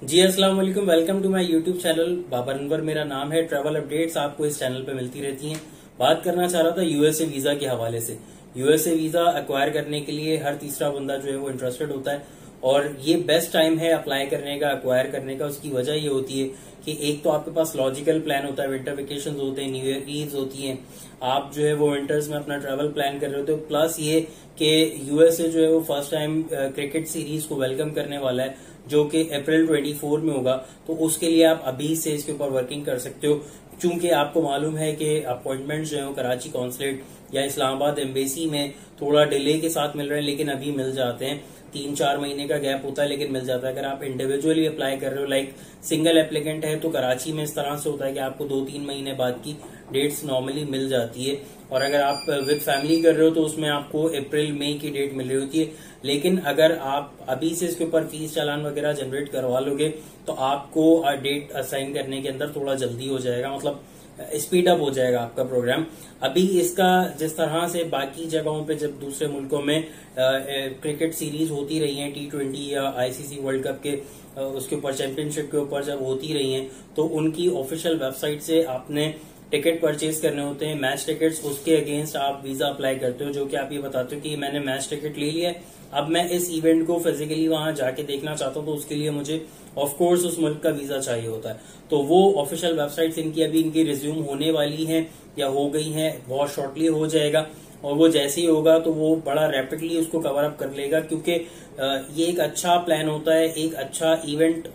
जी अस्सलाम वालेकुम। Welcome to my YouTube channel. Babar Anwar मेरा नाम है। ट्रैवल अपडेट्स आपको इस चैनल पे मिलती रहती हैं। बात करना चाह रहा था यूएसए वीजा के हवाले से। यूएसए वीजा एक्वायर करने के लिए हर तीसरा बंदा जो है वो इंटरेस्टेड होता है और ये बेस्ट टाइम है अप्लाई करने का, एक्वायर करने का। उसकी वजह ये होती है कि एक तो आपके पास लॉजिकल प्लान होता है, विंटर वेकेशन होते हैं, न्यू ईयर ईव्स होती हैं, आप जो है वो विंटर्स में अपना ट्रैवल प्लान कर रहे होते हो। प्लस ये कि यूएसए जो है वो फर्स्ट टाइम क्रिकेट सीरीज को वेलकम करने वाला है जो कि अप्रैल 24 में होगा, तो उसके लिए आप अभी से इसके ऊपर वर्किंग कर सकते हो। चूंकि आपको मालूम है कि अपॉइंटमेंट जो है कराची कॉन्सुलेट या इस्लामाबाद एम्बेसी में थोड़ा डिले के साथ मिल रहे हैं, लेकिन अभी मिल जाते हैं। 3-4 महीने का गैप होता है लेकिन मिल जाता है। अगर आप इंडिविजुअली अप्लाई कर रहे हो, लाइक सिंगल एप्लीकेंट है, तो कराची में इस तरह से होता है कि आपको 2-3 महीने बाद की डेट्स नॉर्मली मिल जाती है। और अगर आप विद फैमिली कर रहे हो तो उसमें आपको अप्रैल मई की डेट मिल रही होती है। लेकिन अगर आप अभी से इसके ऊपर फीस चालान वगैरह जनरेट करवा लोगे तो आपको डेट असाइन करने के अंदर थोड़ा जल्दी हो जाएगा, मतलब स्पीड अप हो जाएगा आपका प्रोग्राम। अभी इसका जिस तरह से बाकी जगहों पे जब दूसरे मुल्कों में क्रिकेट सीरीज होती रही है, T20 या आईसीसी वर्ल्ड कप के उसके ऊपर चैंपियनशिप के ऊपर जब होती रही हैं, तो उनकी ऑफिशियल वेबसाइट से आपने टिकट परचेज करने होते हैं, मैच टिकट्स। उसके अगेंस्ट आप वीजा अप्लाई करते हो, जो कि आप ये बताते हो कि मैंने मैच टिकट ले लिया है, अब मैं इस इवेंट को फिजिकली वहां जाके देखना चाहता हूँ, तो उसके लिए मुझे ऑफ कोर्स उस मुल्क का वीजा चाहिए होता है। तो वो ऑफिशियल वेबसाइट्स इनकी अभी इनकी रिज्यूम होने वाली हैं या हो गई हैं, बहुत शॉर्टली हो जाएगा। और वो जैसे ही होगा तो वो बड़ा रैपिडली उसको कवर अप कर लेगा, क्योंकि ये एक अच्छा प्लान होता है, एक अच्छा इवेंट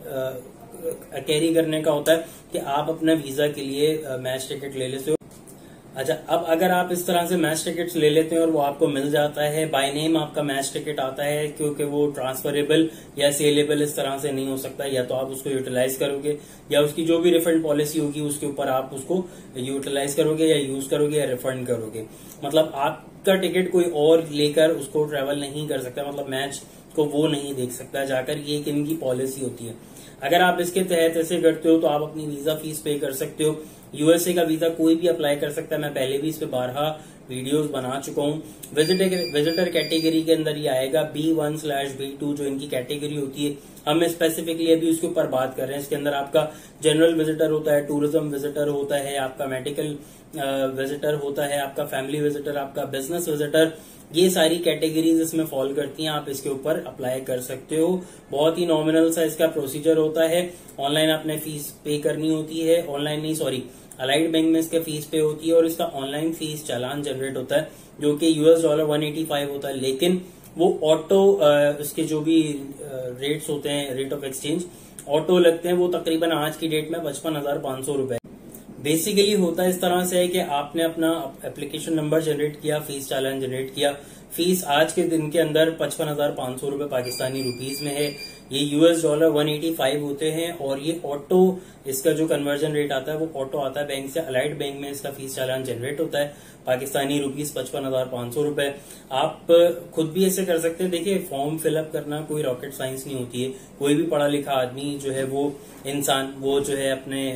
कैरी करने का होता है कि आप अपने वीजा के लिए मैच टिकट ले लेते हो। अच्छा, अब अगर आप इस तरह से मैच टिकट्स ले लेते हैं और वो आपको मिल जाता है, बाय नेम आपका मैच टिकट आता है, क्योंकि वो ट्रांसफरेबल या सेलेबल इस तरह से नहीं हो सकता, या तो आप उसको यूटिलाइज करोगे या उसकी जो भी रिफंड पॉलिसी होगी उसके ऊपर आप उसको यूटिलाइज करोगे या यूज करोगे या रिफंड करोगे। मतलब आपका टिकट कोई और लेकर उसको ट्रेवल नहीं कर सकता, मतलब मैच को वो नहीं देख सकता जाकर। ये एक इनकी पॉलिसी होती है। अगर आप इसके तहत ऐसे करते हो तो आप अपनी वीजा फीस पे कर सकते हो। यूएसए का वीजा कोई भी अप्लाई कर सकता है, मैं पहले भी इस पे 12 वीडियोस बना चुका हूँ। विजिटर कैटेगरी के अंदर ये आएगा B1/B2 जो इनकी कैटेगरी होती है। हम स्पेसिफिकली अभी उसके ऊपर बात कर रहे हैं। इसके अंदर आपका जनरल विजिटर होता है, टूरिज्म विजिटर होता है, आपका मेडिकल विजिटर होता है, आपका फैमिली विजिटर, आपका बिजनेस विजिटर। ये सारी कैटेगरीज इसमें फॉल करती हैं। आप इसके ऊपर अप्लाई कर सकते हो। बहुत ही नॉमिनल सा इसका प्रोसीजर होता है। ऑनलाइन आपने फीस पे करनी होती है, ऑनलाइन नहीं सॉरी अलाइड बैंक में इसका फीस पे होती है, और इसका ऑनलाइन फीस चालान जनरेट होता है जो कि $185 होता है। लेकिन वो ऑटो इसके जो भी रेट्स होते हैं, रेट ऑफ एक्सचेंज ऑटो लगते हैं, वो तकरीबन आज की डेट में 55,500 रुपए। बेसिकली होता इस तरह से है कि आपने अपना एप्लीकेशन नंबर जनरेट किया, फीस चालान जनरेट किया। फीस आज के दिन के अंदर 55,500 रुपए पाकिस्तानी रुपीज में है। ये $185 होते हैं, और ये ऑटो इसका जो कन्वर्जन रेट आता है वो ऑटो आता है बैंक से। अलाइड बैंक में इसका फीस चालान जनरेट होता है पाकिस्तानी रुपीज 55,500 रुपए। आप खुद भी ऐसे कर सकते हैं। देखिए, फॉर्म फिलअप करना कोई रॉकेट साइंस नहीं होती है। कोई भी पढ़ा लिखा आदमी जो है वो इंसान वो जो है अपने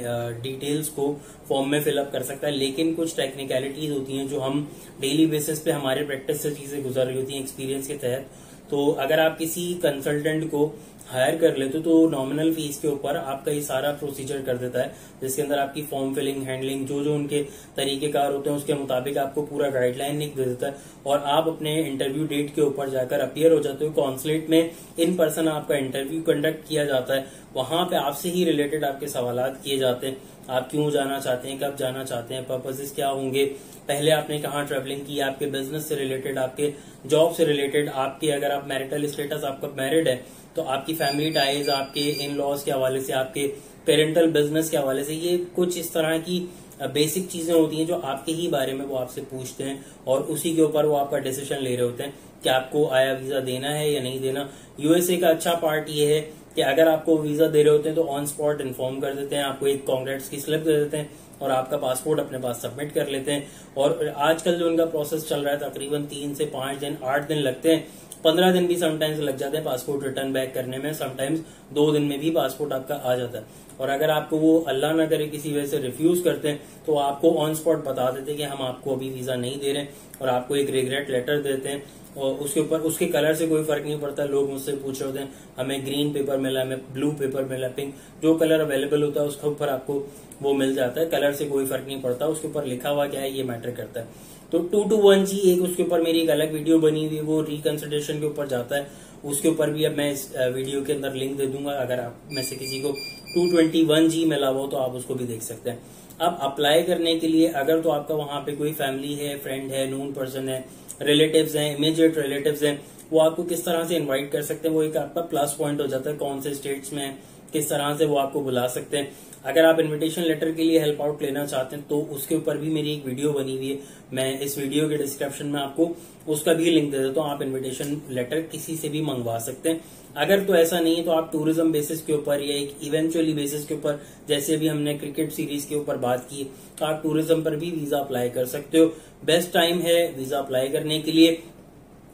डिटेल्स को फॉर्म में फिलअप कर सकता है। लेकिन कुछ टेक्निकलिटीज होती हैं जो हम डेली बेसिस पे हमारे प्रैक्टिस से चीजें गुजर रही होती हैं एक्सपीरियंस के तहत। तो अगर आप किसी कंसल्टेंट को हायर कर लेते हो तो नॉमिनल फीस के ऊपर आपका ये सारा प्रोसीजर कर देता है, जिसके अंदर आपकी फॉर्म फिलिंग, हैंडलिंग, जो जो उनके तरीकेकार होते हैं उसके मुताबिक आपको पूरा गाइडलाइन लिख दे देता है। और आप अपने इंटरव्यू डेट के ऊपर जाकर अपीयर हो जाते हो। कॉन्सुलेट में इन पर्सन आपका इंटरव्यू कंडक्ट किया जाता है। वहां पे आपसे ही रिलेटेड आपके सवालात किए जाते हैं। आप क्यों जाना चाहते हैं, कब जाना चाहते हैं, पर्पसेस क्या होंगे, पहले आपने कहाँ ट्रेवलिंग की, आपके बिजनेस से रिलेटेड, आपके जॉब से रिलेटेड, आपके अगर आप मैरिटल स्टेटस आपका मैरिड है तो आपकी फैमिली टाइज, आपके इन लॉज के हवाले से, आपके पेरेंटल बिजनेस के हवाले से, ये कुछ इस तरह की बेसिक चीजें होती हैं जो आपके ही बारे में वो आपसे पूछते हैं, और उसी के ऊपर वो आपका डिसीजन ले रहे होते हैं कि आपको आया वीजा देना है या नहीं देना। यूएसए का अच्छा पार्ट ये है कि अगर आपको वीजा दे रहे होते हैं तो ऑन स्पॉट इन्फॉर्म कर देते हैं, आपको एक कांग्रेट्स की स्लिप दे देते हैं और आपका पासपोर्ट अपने पास सबमिट कर लेते हैं। और आजकल जो उनका प्रोसेस चल रहा है तकरीबन 3 से 5 दिन, 8 दिन लगते हैं, 15 दिन भी समटाइम्स लग जाते हैं पासपोर्ट रिटर्न बैक करने में। समटाइम्स 2 दिन में भी पासपोर्ट आपका आ जाता है। और अगर आपको वो अल्लाह ना करे किसी वजह से रिफ्यूज करते हैं तो आपको ऑन स्पॉट बता देते हैं कि हम आपको अभी वीजा नहीं दे रहे हैं, और आपको एक रिग्रेट लेटर देते हैं। और उसके ऊपर उसके कलर से कोई फर्क नहीं पड़ता। लोग मुझसे पूछ रहे होते हैं हमें ग्रीन पेपर मिला, हमें ब्लू पेपर मिला, पिंक, जो कलर अवेलेबल होता है उसके ऊपर आपको वो मिल जाता है। कलर से कोई फर्क नहीं पड़ता, उसके ऊपर लिखा हुआ क्या है ये मैटर करता है। तो 221G एक उसके ऊपर मेरी एक अलग वीडियो बनी हुई है, वो रिकंसिडरेशन के ऊपर जाता है। उसके ऊपर भी अब मैं इस वीडियो के अंदर लिंक दे दूंगा, अगर आप में से किसी को 221G मिला हो तो आप उसको भी देख सकते हैं। अब अप्लाई करने के लिए अगर तो आपका वहां पे कोई फैमिली है, फ्रेंड है, नोन पर्सन है, रिलेटिव्स हैं, इमीडिएट रिलेटिव्स हैं, वो आपको किस तरह से इनवाइट कर सकते हैं, वो एक आपका प्लस पॉइंट हो जाता है। कौन से स्टेट्स में है, किस तरह से वो आपको बुला सकते हैं। अगर आप इनविटेशन लेटर के लिए हेल्प आउट लेना चाहते हैं तो उसके ऊपर भी मेरी एक वीडियो बनी हुई है, मैं इस वीडियो के डिस्क्रिप्शन में आपको उसका भी लिंक दे देता हूँ। आप इनविटेशन लेटर किसी से भी मंगवा सकते हैं। अगर तो ऐसा नहीं है तो आप टूरिज्म बेसिस के ऊपर या एक इवेंचुअली बेसिस के ऊपर, जैसे भी हमने क्रिकेट सीरीज के ऊपर बात की, तो आप टूरिज्म पर भी वीजा अप्लाई कर सकते हो। बेस्ट टाइम है वीजा अप्लाई करने के लिए।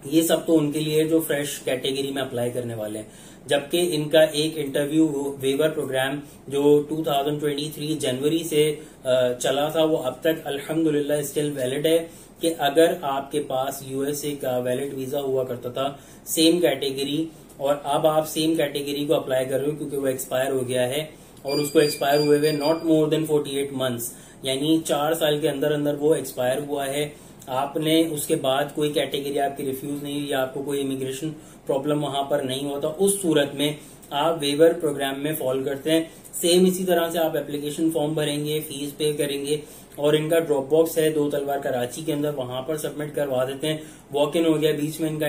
ये सब तो उनके लिए जो फ्रेश कैटेगरी में अप्लाई करने वाले हैं, जबकि इनका एक इंटरव्यू वेवर प्रोग्राम जो 2023 जनवरी से चला था वो अब तक अल्हम्दुलिल्लाह स्टिल वैलिड है। कि अगर आपके पास यूएसए का वैलिड वीजा हुआ करता था सेम कैटेगरी, और अब आप सेम कैटेगरी को अप्लाई कर रहे हो क्योंकि वो एक्सपायर हो गया है, और उसको एक्सपायर हुए हुए नॉट मोर देन 48 मंथ्स, यानी 4 साल के अंदर अंदर वो एक्सपायर हुआ है, आपने उसके बाद कोई कैटेगरी आपकी रिफ्यूज नहीं हुई या आपको कोई इमिग्रेशन प्रॉब्लम वहां पर नहीं होता, उस सूरत में आप वेवर प्रोग्राम में फॉल करते हैं। सेम इसी तरह से आप एप्लीकेशन फॉर्म भरेंगे, फीस पे करेंगे, और इनका ड्रॉप बॉक्स है 2 तलवार कराची के अंदर, वहां पर सबमिट करवा देते हैं। वॉक इन हो गया, बीच में इनका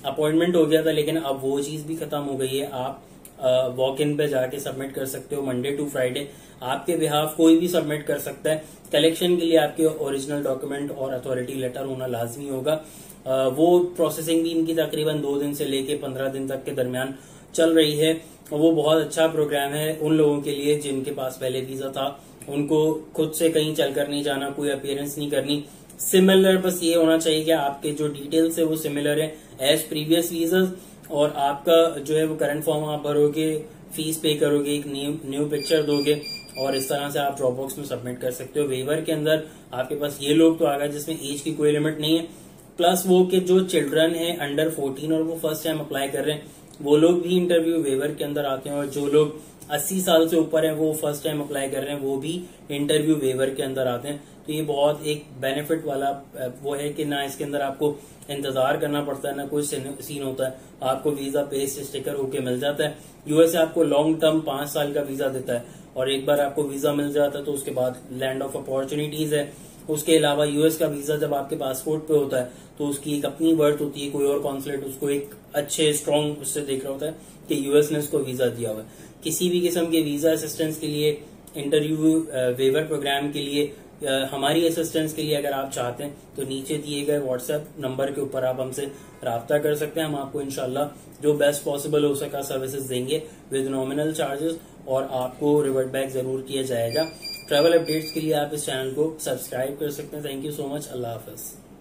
अपॉइंटमेंट हो गया था, लेकिन अब वो चीज भी खत्म हो गई है। आप वॉक इन पे जाके सबमिट कर सकते हो। मंडे टू फ्राइडे आपके बिहाफ कोई भी सबमिट कर सकता है। कलेक्शन के लिए आपके ओरिजिनल डॉक्यूमेंट और अथॉरिटी लेटर होना लाजमी होगा। वो प्रोसेसिंग भी इनकी तकरीबन 2 दिन से लेके 15 दिन तक के दरमियान चल रही है। वो बहुत अच्छा प्रोग्राम है उन लोगों के लिए जिनके पास पहले वीजा था, उनको खुद से कहीं चलकर नहीं जाना, कोई अपीयरेंस नहीं करनी। सिमिलर बस ये होना चाहिए कि आपके जो डिटेल्स है वो सिमिलर है एज प्रीवियस वीजा, और आपका जो है वो करंट फॉर्म आप भरोगे, फीस पे करोगे, एक न्यू पिक्चर दोगे, और इस तरह से आप ड्रॉप बॉक्स में सबमिट कर सकते हो। वेवर के अंदर आपके पास ये लोग तो आ गए जिसमें एज की कोई लिमिट नहीं है, प्लस वो के जो चिल्ड्रन है अंडर 14 और वो फर्स्ट टाइम अप्लाई कर रहे हैं, वो लोग भी इंटरव्यू वेवर के अंदर आते हैं, और जो लोग 80 साल से ऊपर है वो फर्स्ट टाइम अप्लाई कर रहे हैं वो भी इंटरव्यू वेवर के अंदर आते हैं। तो ये बहुत एक बेनिफिट वाला वो है कि ना इसके अंदर आपको इंतजार करना पड़ता है, ना कोई सीन होता है, आपको वीजा पेस्ट स्टिकर होके मिल जाता है। यूएसए आपको लॉन्ग टर्म 5 साल का वीजा देता है, और एक बार आपको वीजा मिल जाता है तो उसके बाद लैंड ऑफ अपॉर्चुनिटीज है। उसके अलावा यूएस का वीजा जब आपके पासपोर्ट पे होता है तो उसकी एक अपनी वर्थ होती है, कोई और कॉन्सुलेट उसको एक अच्छे स्ट्रॉन्ग उससे देख रहा होता है कि यूएस ने उसको वीजा दिया हुआ है। किसी भी किस्म के वीजा असिस्टेंस के लिए, इंटरव्यू वेवर प्रोग्राम के लिए, हमारी असिस्टेंस के लिए अगर आप चाहते हैं तो नीचे दिए गए व्हाट्सएप नंबर के ऊपर आप हमसे राब्ता कर सकते हैं। हम आपको इंशाल्लाह जो बेस्ट पॉसिबल हो सका सर्विसेज देंगे विद नॉमिनल चार्जेस, और आपको रिवर्ट बैक जरूर किया जाएगा। ट्रैवल अपडेट्स के लिए आप इस चैनल को सब्सक्राइब कर सकते हैं। Thank you so much. Allah Hafiz.